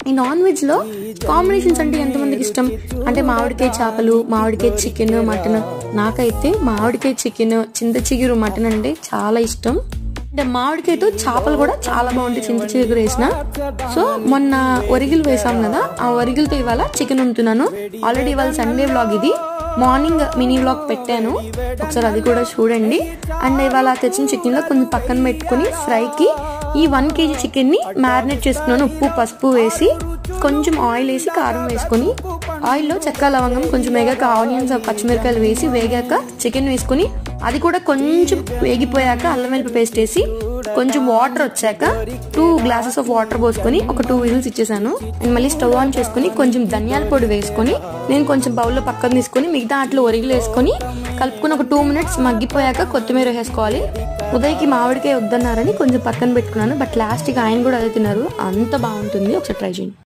ఈ non veg లో combinations అంటే ఎంతమందికి ఇష్టం అంటే మామిడికాయ చేపలు, మామిడికాయ చికెన్, మటన్. నాకైతే మామిడికాయ చికెన్, చింత చిగురు మటన్ అంటే చాలా ఇష్టం. అంటే మామిడికాయతో చేపలు కూడా చాలా బాగుంటాయి చింత చిగురు వేసిన. సో మొన్న ఒరిగిలు వేసాం కదా, ఆ ఒరిగిలతో ఇవాళ చికెన్ వండుతున్నాను. ఆల్రెడీ ఇవాళ సండే వ్లాగ్, ఇది మార్నింగ్ మినీ వ్లాగ్ పెట్టాను, ఒకసారి అది కూడా చూడండి. అండ్ ఇవాళ తెచ్చిన చికెన్ లో కొంచెం పక్కన పెట్టుకుని ఫ్రైకి ఈ 1 kg చికెన్ ని మ్యారినేట్ చేసుకున్నాను. ఉప్పు పసుపు వేసి కొంచెం ఆయిల్ వేసి కారం వేసుకుని, ఆయిల్లో చెక్క లవంగం కొంచెం వేగాక ఆనియన్స్ పచ్చిమిరకాయలు వేసి వేగాక చికెన్ వేసుకుని, అది కూడా కొంచెం వేగిపోయాక అల్లం వెల్లుల్లి పేస్ట్ వేసి కొంచెం వాటర్ వచ్చాక 2 glasses ఆఫ్ వాటర్ పోసుకొని ఒక 2 whistles ఇచ్చేసాను. అండ్ మళ్ళీ స్టవ్ ఆన్ చేసుకుని కొంచెం ధనియాల పొడి వేసుకొని నేను కొంచెం బౌల్లో పక్కన తీసుకొని మిగతా అట్లా ఒరిగిలు వేసుకొని కలుపుకుని ఒక 2 minutes మగ్గిపోయాక కొత్తిమీర వేసుకోవాలి. ఉదయ్కి మామిడికాయ వద్దన్నారని కొంచెం పక్కన పెట్టుకున్నాను, బట్ లాస్ట్కి ఆయన కూడా అదే తిన్నారు. అంత బాగుంటుంది, ఒకసారి ట్రై చేయండి.